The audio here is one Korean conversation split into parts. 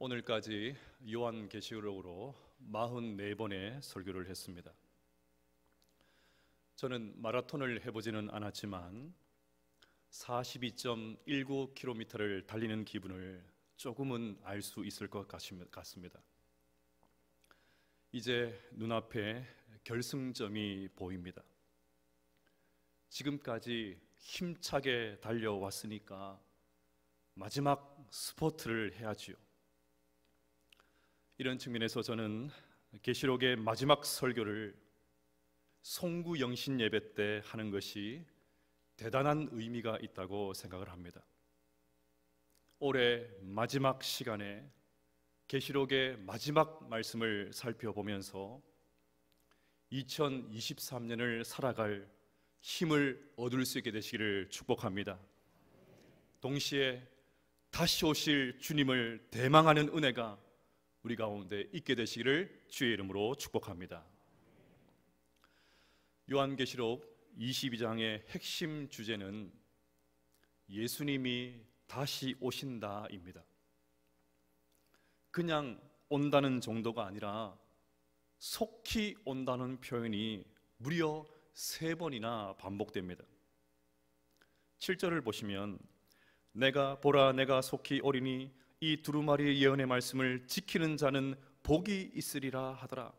오늘까지 요한계시록으로 44번의 설교를 했습니다. 저는 마라톤을 해보지는 않았지만 42.19km를 달리는 기분을 조금은 알 수 있을 것 같습니다. 이제 눈앞에 결승점이 보입니다. 지금까지 힘차게 달려왔으니까 마지막 스포트를 해야지요. 이런 측면에서 저는 계시록의 마지막 설교를 송구 영신 예배 때 하는 것이 대단한 의미가 있다고 생각을 합니다. 올해 마지막 시간에 계시록의 마지막 말씀을 살펴보면서 2023년을 살아갈 힘을 얻을 수 있게 되시기를 축복합니다. 동시에 다시 오실 주님을 대망하는 은혜가 우리 가운데 있게 되시기를 주의 이름으로 축복합니다. 요한계시록 22장의 핵심 주제는 예수님이 다시 오신다입니다. 그냥 온다는 정도가 아니라 속히 온다는 표현이 무려 3번이나 반복됩니다. 7절을 보시면 내가 보라 내가 속히 오리니 이 두루마리의 예언의 말씀을 지키는 자는 복이 있으리라 하더라.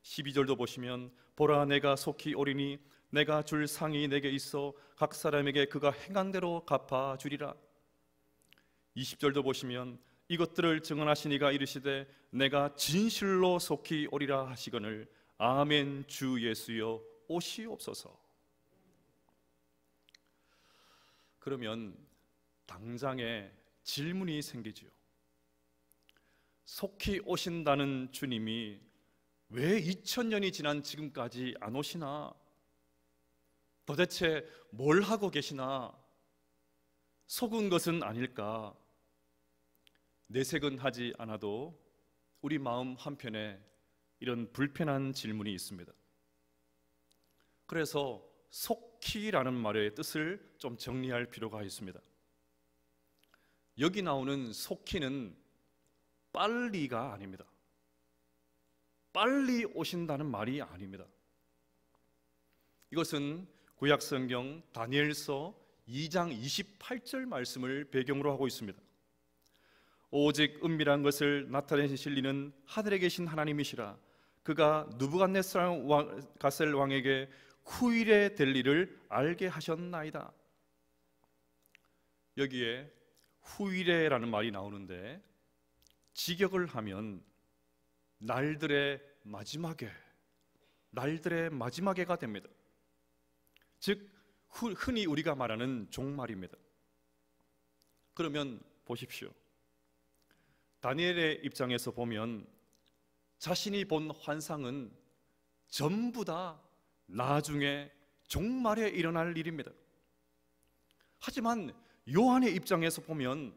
12절도 보시면 보라 내가 속히 오리니 내가 줄 상이 내게 있어 각 사람에게 그가 행한 대로 갚아주리라. 20절도 보시면 이것들을 증언하신 이가 이르시되 내가 진실로 속히 오리라 하시거늘 아멘 주 예수여 오시옵소서. 그러면 당장에 질문이 생기지요. 속히 오신다는 주님이 왜 2000년이 지난 지금까지 안 오시나? 도대체 뭘 하고 계시나? 속은 것은 아닐까? 내색은 하지 않아도 우리 마음 한편에 이런 불편한 질문이 있습니다. 그래서 속히라는 말의 뜻을 좀 정리할 필요가 있습니다. 여기 나오는 속히는 빨리가 아닙니다. 빨리 오신다는 말이 아닙니다. 이것은 구약성경 다니엘서 2장 28절 말씀을 배경으로 하고 있습니다. 오직 은밀한 것을 나타내실 이는 하늘에 계신 하나님이시라. 그가 느부갓네살 왕에게 후일에 될 일을 알게 하셨나이다. 여기에 후일에라는 말이 나오는데 직역을 하면 날들의 마지막에가 됩니다. 즉 흔히 우리가 말하는 종말입니다. 그러면 보십시오. 다니엘의 입장에서 보면 자신이 본 환상은 전부 다 나중에 종말에 일어날 일입니다. 하지만 요한의 입장에서 보면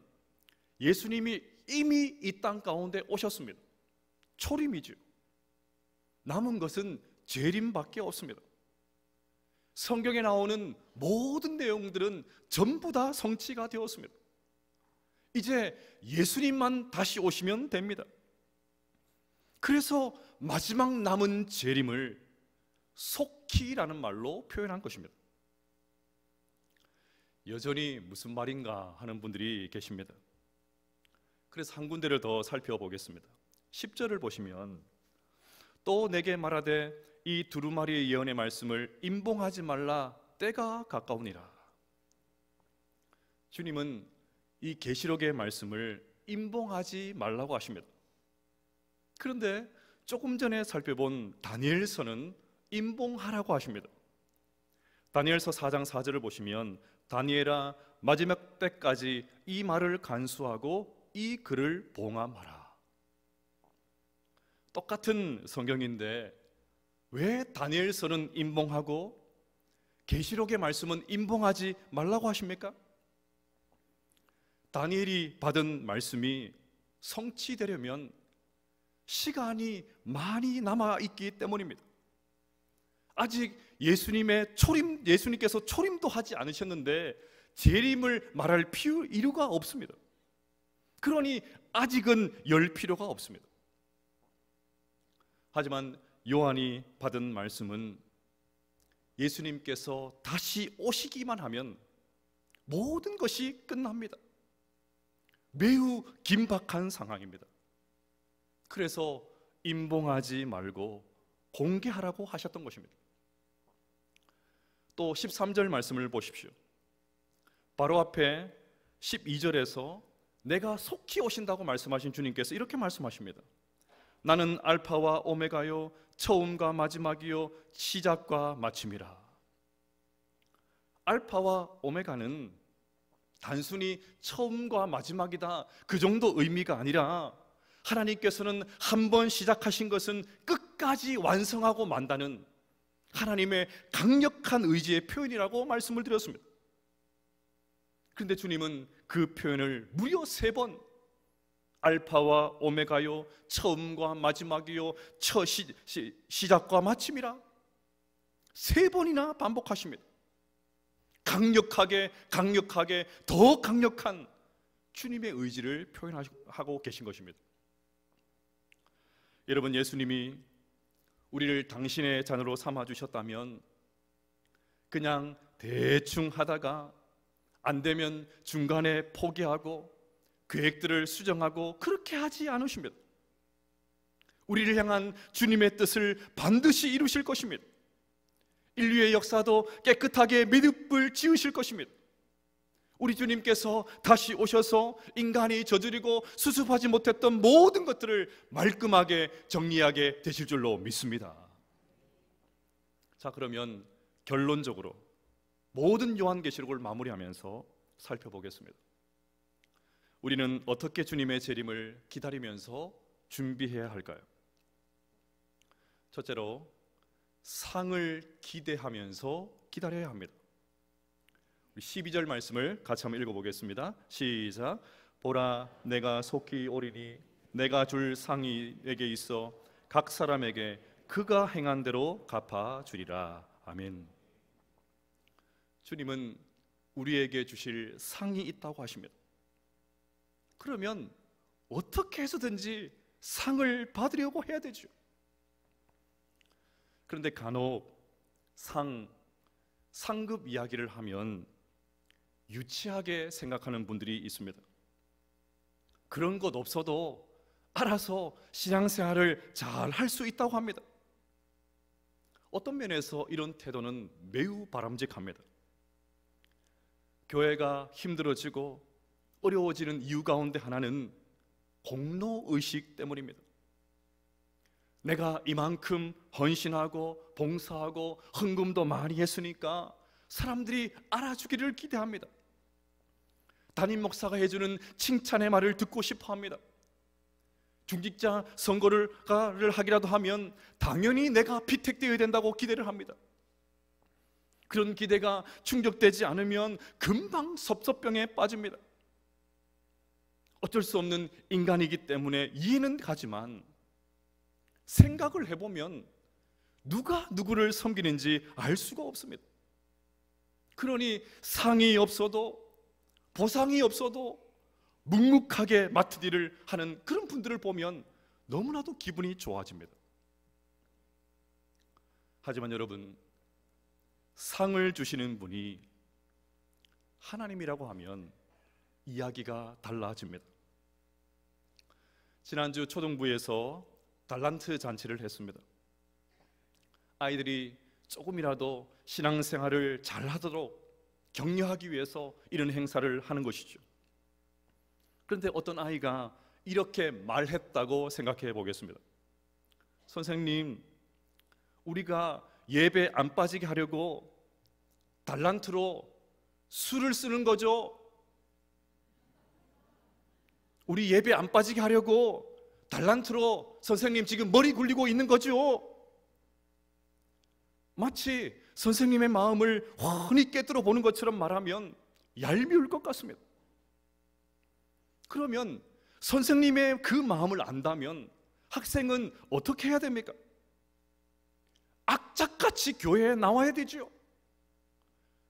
예수님이 이미 이 땅 가운데 오셨습니다. 초림이죠. 남은 것은 재림밖에 없습니다. 성경에 나오는 모든 내용들은 전부 다 성취가 되었습니다. 이제 예수님만 다시 오시면 됩니다. 그래서 마지막 남은 재림을 속히라는 말로 표현한 것입니다. 여전히 무슨 말인가 하는 분들이 계십니다. 그래서 한 군데를 더 살펴보겠습니다. 10절을 보시면 또 내게 말하되 이 두루마리의 예언의 말씀을 임봉하지 말라 때가 가까우니라. 주님은 이 계시록의 말씀을 임봉하지 말라고 하십니다. 그런데 조금 전에 살펴본 다니엘서는 임봉하라고 하십니다. 다니엘서 4장 4절을 보시면 다니엘아 마지막 때까지 이 말을 간수하고 이 글을 봉함하라. 똑같은 성경인데 왜 다니엘서는 임봉하고 계시록의 말씀은 임봉하지 말라고 하십니까? 다니엘이 받은 말씀이 성취되려면 시간이 많이 남아있기 때문입니다. 아직 예수님께서 초림도 하지 않으셨는데 재림을 말할 이유가 없습니다. 그러니 아직은 열 필요가 없습니다. 하지만 요한이 받은 말씀은 예수님께서 다시 오시기만 하면 모든 것이 끝납니다. 매우 긴박한 상황입니다. 그래서 임봉하지 말고 공개하라고 하셨던 것입니다. 또 13절 말씀을 보십시오. 바로 앞에 12절에서 내가 속히 오신다고 말씀하신 주님께서 이렇게 말씀하십니다. 나는 알파와 오메가요 처음과 마지막이요 시작과 마침이라. 알파와 오메가는 단순히 처음과 마지막이다 그 정도 의미가 아니라 하나님께서는 한 번 시작하신 것은 끝까지 완성하고 만다는 하나님의 강력한 의지의 표현이라고 말씀을 드렸습니다. 그런데 주님은 그 표현을 무려 3번 알파와 오메가요 처음과 마지막이요 시작과 마침이라 3번이나 반복하십니다. 강력하게 더 강력한 주님의 의지를 표현하고 계신 것입니다. 여러분, 예수님이 우리를 당신의 자녀로 삼아주셨다면 그냥 대충 하다가 안 되면 중간에 포기하고 계획들을 수정하고 그렇게 하지 않으십니다. 우리를 향한 주님의 뜻을 반드시 이루실 것입니다. 인류의 역사도 깨끗하게 미듭을 지으실 것입니다. 우리 주님께서 다시 오셔서 인간이 저지르고 수습하지 못했던 모든 것들을 말끔하게 정리하게 되실 줄로 믿습니다. 자, 그러면 결론적으로 모든 요한계시록을 마무리하면서 살펴보겠습니다. 우리는 어떻게 주님의 재림을 기다리면서 준비해야 할까요? 첫째로 상을 기대하면서 기다려야 합니다. 12절 말씀을 같이 한번 읽어보겠습니다. 시작. 보라, 내가 속히 오리니 내가 줄 상이 내게 있어 각 사람에게 그가 행한 대로 갚아주리라. 아멘. 주님은 우리에게 주실 상이 있다고 하십니다. 그러면 어떻게 해서든지 상을 받으려고 해야 되죠. 그런데 간혹 상급 이야기를 하면 유치하게 생각하는 분들이 있습니다. 그런 것 없어도 알아서 신앙생활을 잘 할 수 있다고 합니다. 어떤 면에서 이런 태도는 매우 바람직합니다. 교회가 힘들어지고 어려워지는 이유 가운데 하나는 공로의식 때문입니다. 내가 이만큼 헌신하고 봉사하고 헌금도 많이 했으니까 사람들이 알아주기를 기대합니다. 담임 목사가 해주는 칭찬의 말을 듣고 싶어 합니다. 중직자 선거를 하기라도 하면 당연히 내가 피택되어야 된다고 기대를 합니다. 그런 기대가 충족되지 않으면 금방 섭섭병에 빠집니다. 어쩔 수 없는 인간이기 때문에 이해는 가지만 생각을 해보면 누가 누구를 섬기는지 알 수가 없습니다. 그러니 상이 없어도 보상이 없어도 묵묵하게 맡은 일을 하는 그런 분들을 보면 너무나도 기분이 좋아집니다. 하지만 여러분, 상을 주시는 분이 하나님이라고 하면 이야기가 달라집니다. 지난주 초등부에서 달란트 잔치를 했습니다. 아이들이 조금이라도 신앙생활을 잘하도록 격려하기 위해서 이런 행사를 하는 것이죠. 그런데 어떤 아이가 이렇게 말했다고 생각해 보겠습니다. 선생님, 우리가 예배 안 빠지게 하려고 달란트로 술을 쓰는 거죠? 우리 예배 안 빠지게 하려고 달란트로 선생님 지금 머리 굴리고 있는 거죠? 마치 선생님의 마음을 훤히 깨뜨려 보는 것처럼 말하면 얄미울 것 같습니다. 그러면 선생님의 그 마음을 안다면 학생은 어떻게 해야 됩니까? 악착같이 교회에 나와야 되죠.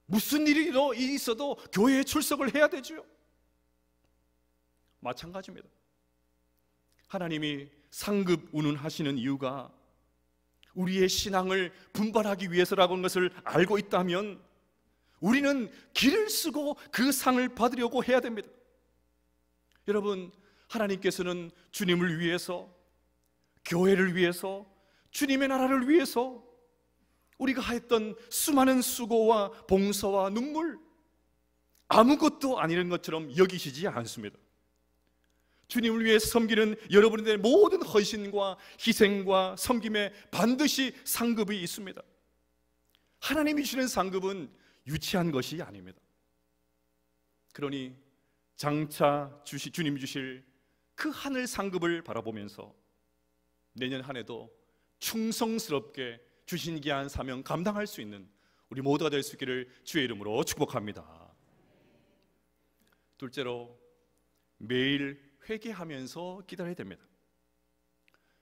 무슨 일이 있어도 교회에 출석을 해야 되죠. 마찬가지입니다. 하나님이 상급 운운하시는 이유가 우리의 신앙을 분발하기 위해서라고 하는 것을 알고 있다면 우리는 길을 쓰고 그 상을 받으려고 해야 됩니다. 여러분, 하나님께서는 주님을 위해서, 교회를 위해서, 주님의 나라를 위해서 우리가 했던 수많은 수고와 봉사와 눈물, 아무것도 아닌 것처럼 여기시지 않습니다. 주님을 위해 섬기는 여러분들의 모든 헌신과 희생과 섬김에 반드시 상급이 있습니다. 하나님이 주시는 상급은 유치한 것이 아닙니다. 그러니 장차 주님이 주실 그 하늘 상급을 바라보면서 내년 한 해도 충성스럽게 주신 귀한 사명 감당할 수 있는 우리 모두가 될 수 있기를 주의 이름으로 축복합니다. 둘째로, 매일 회개하면서 기다려야 됩니다.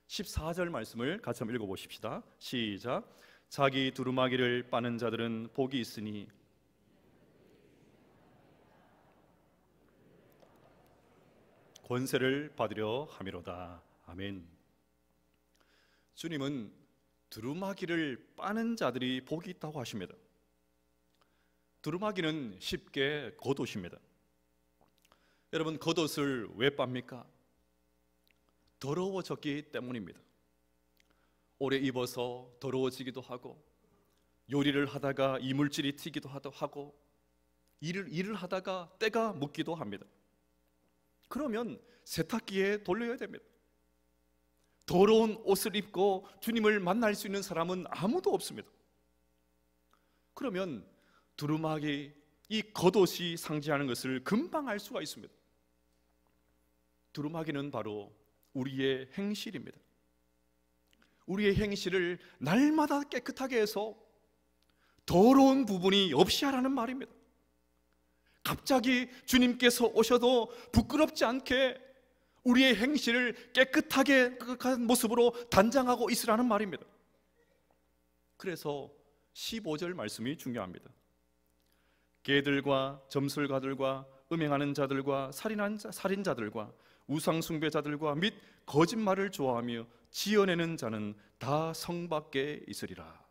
14절 말씀을 같이 한번 읽어보십시다. 시작. 자기 두루마기를 빠는 자들은 복이 있으니 권세를 받으려 함이로다. 아멘. 주님은 두루마기를 빠는 자들이 복이 있다고 하십니다. 두루마기는 쉽게 겉옷입니다. 여러분, 겉옷을 왜 빱니까? 더러워졌기 때문입니다. 오래 입어서 더러워지기도 하고, 요리를 하다가 이물질이 튀기도 하고, 일을 하다가 때가 묻기도 합니다. 그러면 세탁기에 돌려야 됩니다. 더러운 옷을 입고 주님을 만날 수 있는 사람은 아무도 없습니다. 그러면 두루마기, 이 겉옷이 상징하는 것을 금방 알 수가 있습니다. 두루마기는 바로 우리의 행실입니다. 우리의 행실을 날마다 깨끗하게 해서 더러운 부분이 없이 하라는 말입니다. 갑자기 주님께서 오셔도 부끄럽지 않게 우리의 행실을 깨끗하게 한 모습으로 단장하고 있으라는 말입니다. 그래서 15절 말씀이 중요합니다. 개들과 점술가들과 음행하는 자들과 살인자들과 우상숭배자들과 및 거짓말을 좋아하며 지어내는 자는 다 성 밖에 있으리라.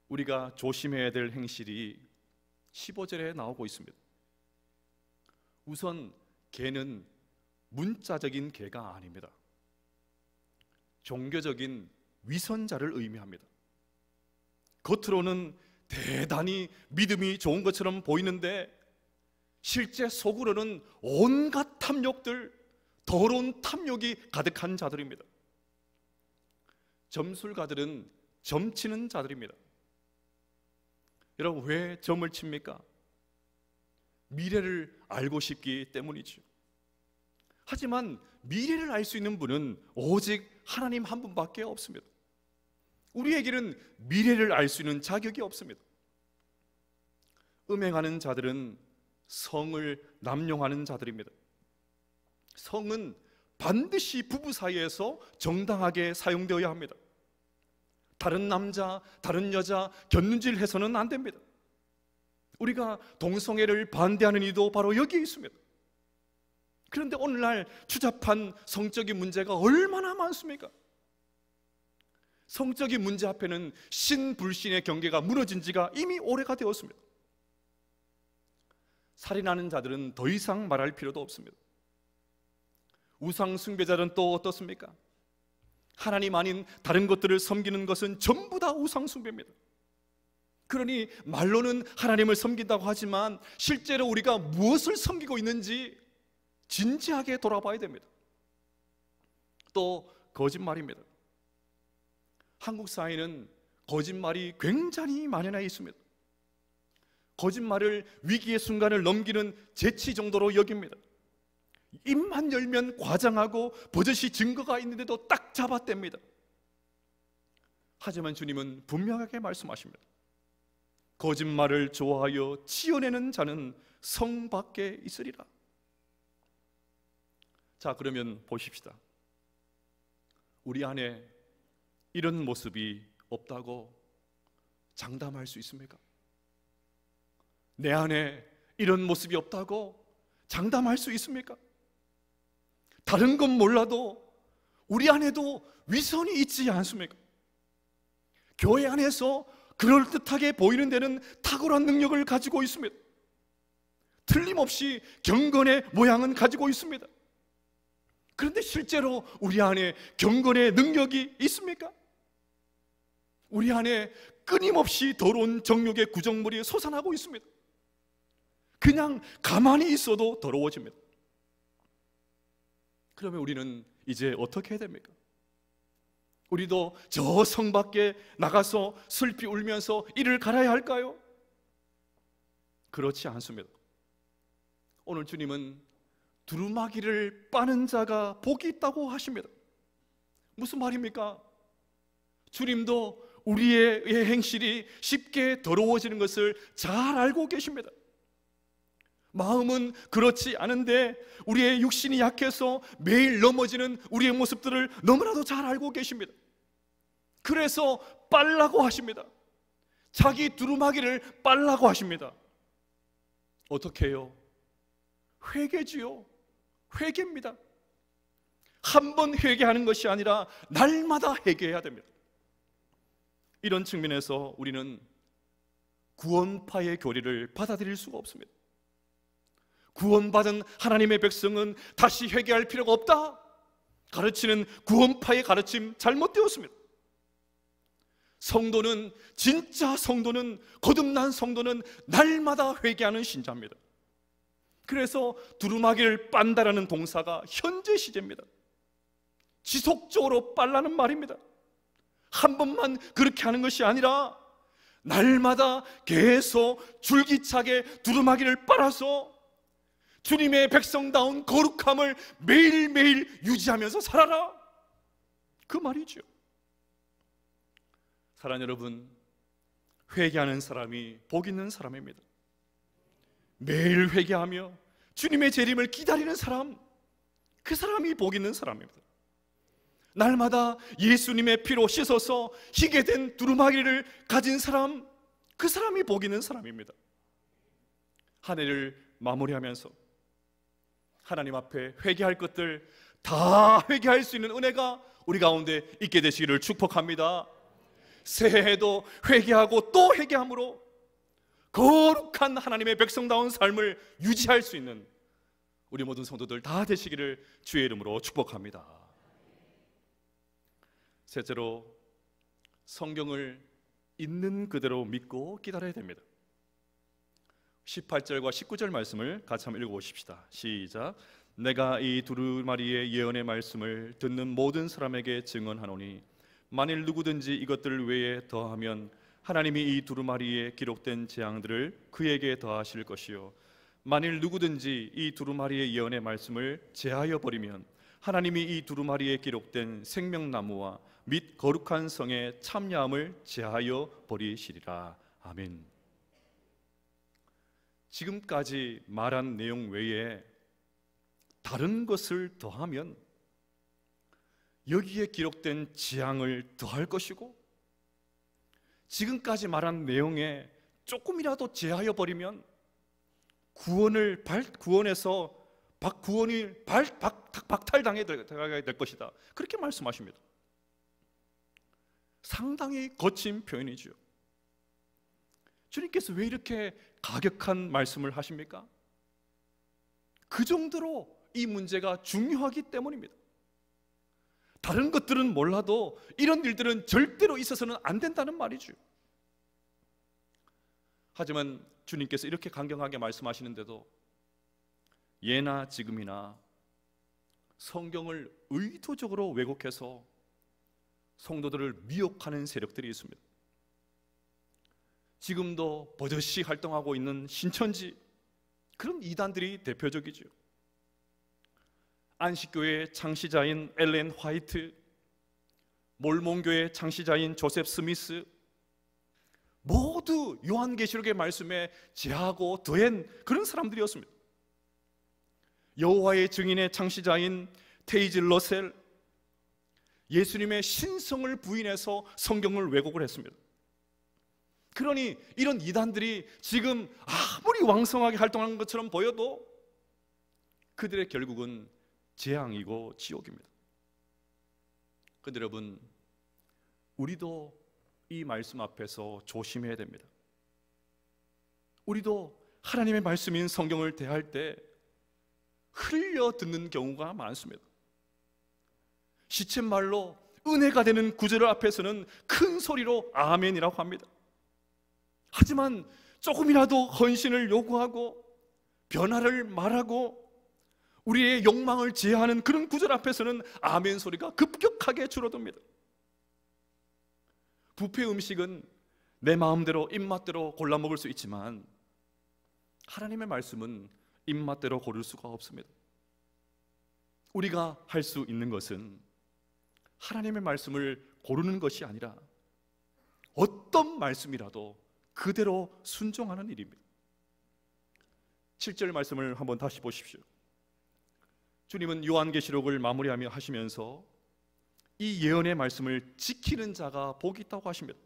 우리가 조심해야 될 행실이 15절에 나오고 있습니다. 우선 개는 문자적인 개가 아닙니다. 종교적인 위선자를 의미합니다. 겉으로는 대단히 믿음이 좋은 것처럼 보이는데 실제 속으로는 온갖 탐욕들, 더러운 탐욕이 가득한 자들입니다. 점술가들은 점치는 자들입니다. 여러분, 왜 점을 칩니까? 미래를 알고 싶기 때문이죠. 하지만 미래를 알 수 있는 분은 오직 하나님 한 분밖에 없습니다. 우리에게는 미래를 알 수 있는 자격이 없습니다. 음행하는 자들은 성을 남용하는 자들입니다. 성은 반드시 부부 사이에서 정당하게 사용되어야 합니다. 다른 남자, 다른 여자 곁눈질 해서는 안 됩니다. 우리가 동성애를 반대하는 이유도 바로 여기에 있습니다. 그런데 오늘날 추잡한 성적인 문제가 얼마나 많습니까? 성적인 문제 앞에는 신불신의 경계가 무너진 지가 이미 오래가 되었습니다. 살인하는 자들은 더 이상 말할 필요도 없습니다. 우상 숭배자들은 또 어떻습니까? 하나님 아닌 다른 것들을 섬기는 것은 전부 다 우상 숭배입니다. 그러니 말로는 하나님을 섬긴다고 하지만 실제로 우리가 무엇을 섬기고 있는지 진지하게 돌아봐야 됩니다. 또 거짓말입니다. 한국 사회는 거짓말이 굉장히 만연해 있습니다. 거짓말을 위기의 순간을 넘기는 재치 정도로 여깁니다. 입만 열면 과장하고 버젓이 증거가 있는데도 딱 잡아댑니다. 하지만 주님은 분명하게 말씀하십니다. 거짓말을 좋아하여 지어내는 자는 성 밖에 있으리라. 자, 그러면 보십시다. 우리 안에 이런 모습이 없다고 장담할 수 있습니까? 내 안에 이런 모습이 없다고 장담할 수 있습니까? 다른 건 몰라도 우리 안에도 위선이 있지 않습니까? 교회 안에서 그럴듯하게 보이는 데는 탁월한 능력을 가지고 있습니다. 틀림없이 경건의 모양은 가지고 있습니다. 그런데 실제로 우리 안에 경건의 능력이 있습니까? 우리 안에 끊임없이 더러운 정욕의 구정물이 솟아나고 있습니다. 그냥 가만히 있어도 더러워집니다. 그러면 우리는 이제 어떻게 해야 됩니까? 우리도 저 성 밖에 나가서 슬피 울면서 이를 갈아야 할까요? 그렇지 않습니다. 오늘 주님은 두루마기를 빠는 자가 복이 있다고 하십니다. 무슨 말입니까? 주님도 우리의 행실이 쉽게 더러워지는 것을 잘 알고 계십니다. 마음은 그렇지 않은데 우리의 육신이 약해서 매일 넘어지는 우리의 모습들을 너무나도 잘 알고 계십니다. 그래서 빨라고 하십니다. 자기 두루마기를 빨라고 하십니다. 어떻게 해요? 회개지요. 회개입니다. 한 번 회개하는 것이 아니라 날마다 회개해야 됩니다. 이런 측면에서 우리는 구원파의 교리를 받아들일 수가 없습니다. 구원받은 하나님의 백성은 다시 회개할 필요가 없다 가르치는 구원파의 가르침 잘못되었습니다. 성도는, 진짜 성도는, 거듭난 성도는 날마다 회개하는 신자입니다. 그래서 두루마기를 빤다라는 동사가 현재 시제입니다. 지속적으로 빨라는 말입니다. 한 번만 그렇게 하는 것이 아니라 날마다 계속 줄기차게 두루마기를 빨아서 주님의 백성다운 거룩함을 매일매일 유지하면서 살아라, 그 말이죠. 사랑하는 여러분, 회개하는 사람이 복 있는 사람입니다. 매일 회개하며 주님의 재림을 기다리는 사람, 그 사람이 복 있는 사람입니다. 날마다 예수님의 피로 씻어서 희게 된 두루마기를 가진 사람, 그 사람이 복 있는 사람입니다. 한 해를 마무리하면서 하나님 앞에 회개할 것들 다 회개할 수 있는 은혜가 우리 가운데 있게 되시기를 축복합니다. 새해에도 회개하고 또 회개함으로 거룩한 하나님의 백성다운 삶을 유지할 수 있는 우리 모든 성도들 다 되시기를 주의 이름으로 축복합니다. 셋째로, 성경을 있는 그대로 믿고 기다려야 됩니다. 18절과 19절 말씀을 같이 한번 읽어보십시다. 시작. 내가 이 두루마리의 예언의 말씀을 듣는 모든 사람에게 증언하노니 만일 누구든지 이것들 외에 더하면 하나님이 이 두루마리에 기록된 재앙들을 그에게 더하실 것이요 만일 누구든지 이 두루마리의 예언의 말씀을 제하여 버리면 하나님이 이 두루마리에 기록된 생명나무와 및 거룩한 성의 참야함을 제하여 버리시리라. 아멘. 지금까지 말한 내용 외에 다른 것을 더하면 여기에 기록된 재앙을 더할 것이고, 지금까지 말한 내용에 조금이라도 제하여 버리면 구원에서 구원이 박탈당해 들어가게 될 것이다, 그렇게 말씀하십니다. 상당히 거친 표현이죠. 주님께서 왜 이렇게 가격한 말씀을 하십니까? 그 정도로 이 문제가 중요하기 때문입니다. 다른 것들은 몰라도 이런 일들은 절대로 있어서는 안 된다는 말이죠. 하지만 주님께서 이렇게 강경하게 말씀하시는데도 예나 지금이나 성경을 의도적으로 왜곡해서 성도들을 미혹하는 세력들이 있습니다. 지금도 버젓이 활동하고 있는 신천지, 그런 이단들이 대표적이죠. 안식교회의 창시자인 엘렌 화이트, 몰몬교회의 창시자인 조셉 스미스, 모두 요한계시록의 말씀에 제하고 더한 그런 사람들이었습니다. 여호와의 증인의 창시자인 테이즈 러셀, 예수님의 신성을 부인해서 성경을 왜곡을 했습니다. 그러니 이런 이단들이 지금 아무리 왕성하게 활동하는 것처럼 보여도 그들의 결국은 재앙이고 지옥입니다. 그런데 여러분, 우리도 이 말씀 앞에서 조심해야 됩니다. 우리도 하나님의 말씀인 성경을 대할 때 흘려 듣는 경우가 많습니다. 시쳇말로 은혜가 되는 구절 앞에서는 큰 소리로 아멘이라고 합니다. 하지만 조금이라도 헌신을 요구하고 변화를 말하고 우리의 욕망을 제어하는 그런 구절 앞에서는 아멘 소리가 급격하게 줄어듭니다. 뷔페 음식은 내 마음대로 입맛대로 골라 먹을 수 있지만 하나님의 말씀은 입맛대로 고를 수가 없습니다. 우리가 할 수 있는 것은 하나님의 말씀을 고르는 것이 아니라 어떤 말씀이라도 그대로 순종하는 일입니다. 7절 말씀을 한번 다시 보십시오. 주님은 요한계시록을 마무리하며 하시면서 이 예언의 말씀을 지키는 자가 복이 있다고 하십니다.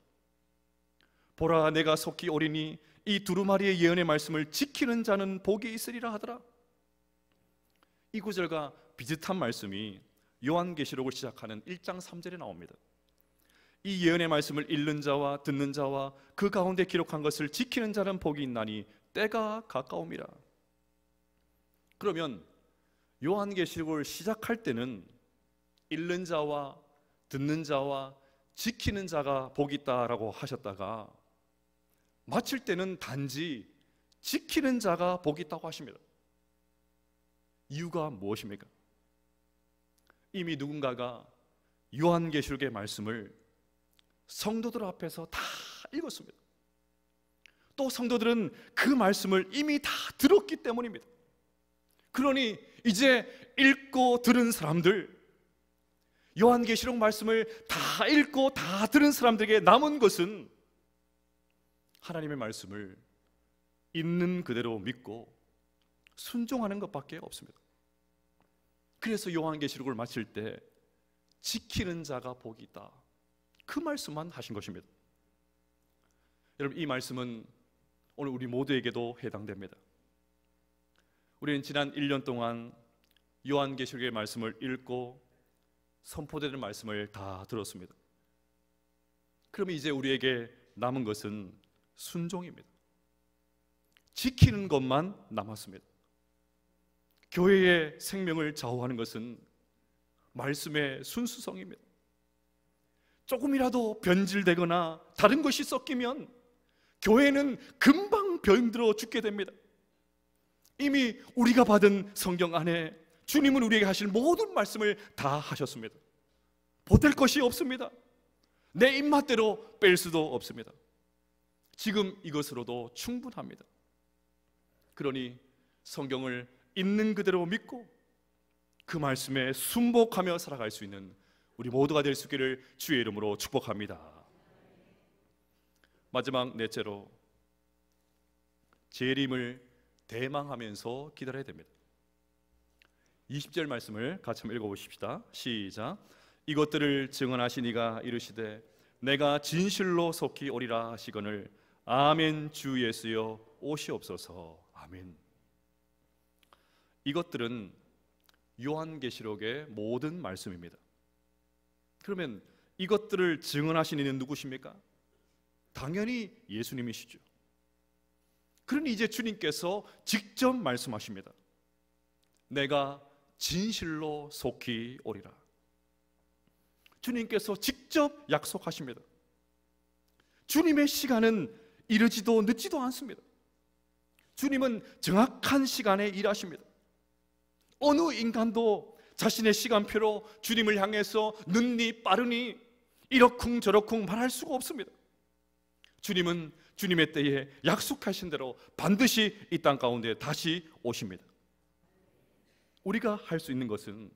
보라, 내가 속히 오리니 이 두루마리의 예언의 말씀을 지키는 자는 복이 있으리라 하더라. 이 구절과 비슷한 말씀이 요한계시록을 시작하는 1장 3절에 나옵니다. 이 예언의 말씀을 읽는 자와 듣는 자와 그 가운데 기록한 것을 지키는 자는 복이 있나니 때가 가까움이라. 그러면 요한계시록을 시작할 때는 읽는 자와 듣는 자와 지키는 자가 복이 있다라고 하셨다가 마칠 때는 단지 지키는 자가 복이 있다고 하십니다. 이유가 무엇입니까? 이미 누군가가 요한계시록의 말씀을 성도들 앞에서 다 읽었습니다. 또 성도들은 그 말씀을 이미 다 들었기 때문입니다. 그러니 이제 읽고 들은 사람들, 요한계시록 말씀을 다 읽고 다 들은 사람들에게 남은 것은 하나님의 말씀을 있는 그대로 믿고 순종하는 것밖에 없습니다. 그래서 요한계시록을 마칠 때 지키는 자가 복이 있다, 그 말씀만 하신 것입니다. 여러분, 이 말씀은 오늘 우리 모두에게도 해당됩니다. 우리는 지난 1년 동안 요한계시록의 말씀을 읽고 선포되는 말씀을 다 들었습니다. 그러면 이제 우리에게 남은 것은 순종입니다. 지키는 것만 남았습니다. 교회의 생명을 좌우하는 것은 말씀의 순수성입니다. 조금이라도 변질되거나 다른 것이 섞이면 교회는 금방 병들어 죽게 됩니다. 이미 우리가 받은 성경 안에 주님은 우리에게 하실 모든 말씀을 다 하셨습니다. 보탤 것이 없습니다. 내 입맛대로 뺄 수도 없습니다. 지금 이것으로도 충분합니다. 그러니 성경을 있는 그대로 믿고 그 말씀에 순복하며 살아갈 수 있는 우리 모두가 될 수 있기를 주의 이름으로 축복합니다. 마지막 넷째로, 재림을 대망하면서 기다려야 됩니다. 20절 말씀을 같이 한번 읽어보십시다. 시작. 이것들을 증언하신 이가 이르시되 내가 진실로 속히 오리라 하시거늘 아멘. 주 예수여 오시옵소서. 아멘. 이것들은 요한계시록의 모든 말씀입니다. 그러면 이것들을 증언하신 이는 누구십니까? 당연히 예수님이시죠. 그러니 이제 주님께서 직접 말씀하십니다. 내가 진실로 속히 오리라. 주님께서 직접 약속하십니다. 주님의 시간은 이르지도 늦지도 않습니다. 주님은 정확한 시간에 일하십니다. 어느 인간도 자신의 시간표로 주님을 향해서 늦니 빠르니 이러쿵저러쿵 말할 수가 없습니다. 주님은 주님의 때에 약속하신 대로 반드시 이 땅 가운데 다시 오십니다. 우리가 할 수 있는 것은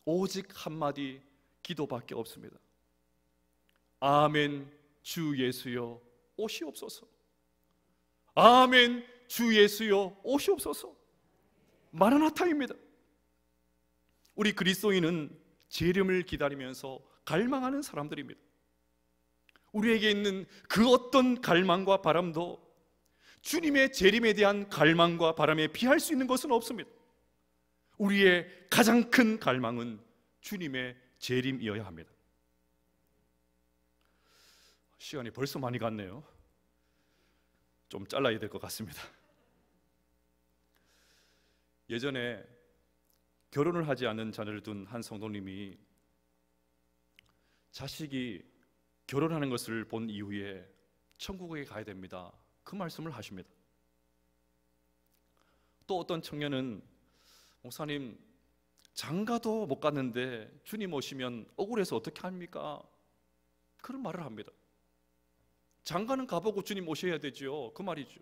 오직 한마디 기도밖에 없습니다. 아멘. 주 예수여 오시옵소서. 아멘. 주 예수여 오시옵소서. 마라나타입니다. 우리 그리스도인은 재림을 기다리면서 갈망하는 사람들입니다. 우리에게 있는 그 어떤 갈망과 바람도 주님의 재림에 대한 갈망과 바람에 비할 수 있는 것은 없습니다. 우리의 가장 큰 갈망은 주님의 재림이어야 합니다. 시간이 벌써 많이 갔네요. 좀 잘라야 될 것 같습니다. 예전에 결혼을 하지 않은 자녀를 둔 한 성도님이 자식이 결혼하는 것을 본 이후에 천국에 가야 됩니다, 그 말씀을 하십니다. 또 어떤 청년은 목사님, 장가도 못 갔는데 주님 오시면 억울해서 어떻게 합니까? 그런 말을 합니다. 장가는 가보고 주님 오셔야 되죠, 그 말이죠.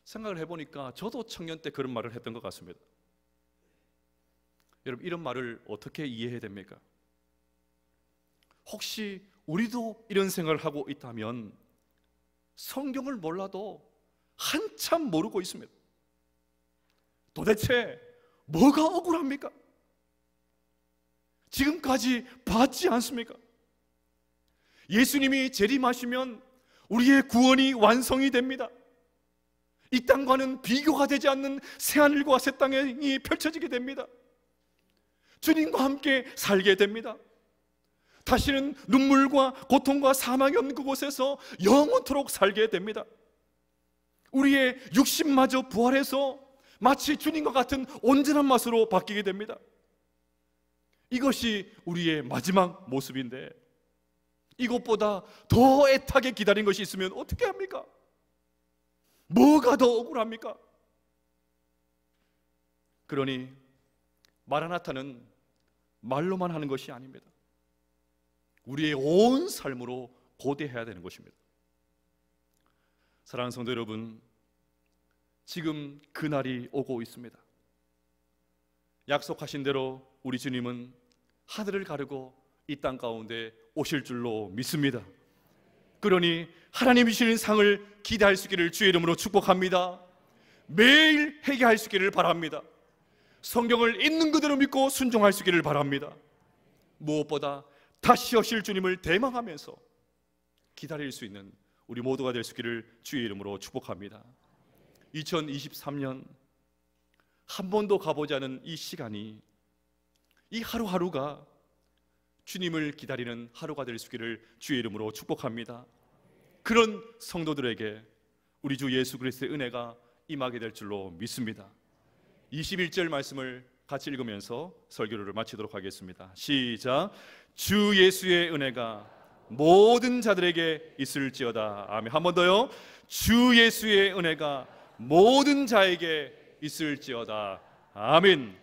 생각을 해보니까 저도 청년 때 그런 말을 했던 것 같습니다. 여러분, 이런 말을 어떻게 이해해야 됩니까? 혹시 우리도 이런 생각을 하고 있다면 성경을 몰라도 한참 모르고 있습니다. 도대체 뭐가 억울합니까? 지금까지 봤지 않습니까? 예수님이 재림하시면 우리의 구원이 완성이 됩니다. 이 땅과는 비교가 되지 않는 새하늘과 새 땅이 펼쳐지게 됩니다. 주님과 함께 살게 됩니다. 다시는 눈물과 고통과 사망이 없는 그곳에서 영원토록 살게 됩니다. 우리의 육신마저 부활해서 마치 주님과 같은 온전한 맛으로 바뀌게 됩니다. 이것이 우리의 마지막 모습인데, 이것보다 더 애타게 기다린 것이 있으면 어떻게 합니까? 뭐가 더 억울합니까? 그러니 마라나타는 말로만 하는 것이 아닙니다. 우리의 온 삶으로 고대해야 되는 것입니다. 사랑하는 성도 여러분, 지금 그날이 오고 있습니다. 약속하신 대로 우리 주님은 하늘을 가르고 이 땅 가운데 오실 줄로 믿습니다. 그러니 하나님이 주시는 상을 기대할 수 있기를 주의 이름으로 축복합니다. 매일 회개할 수 있기를 바랍니다. 성경을 있는 그대로 믿고 순종할 수 있기를 바랍니다. 무엇보다 다시 오실 주님을 대망하면서 기다릴 수 있는 우리 모두가 될 수 있기를 주의 이름으로 축복합니다. 2023년 한 번도 가보지 않은 이 시간이, 이 하루하루가 주님을 기다리는 하루가 될 수 있기를 주의 이름으로 축복합니다. 그런 성도들에게 우리 주 예수 그리스도의 은혜가 임하게 될 줄로 믿습니다. 21절 말씀을 같이 읽으면서 설교를 마치도록 하겠습니다. 시작. 주 예수의 은혜가 모든 자들에게 있을지어다. 아멘. 한 번 더요. 주 예수의 은혜가 모든 자에게 있을지어다. 아멘.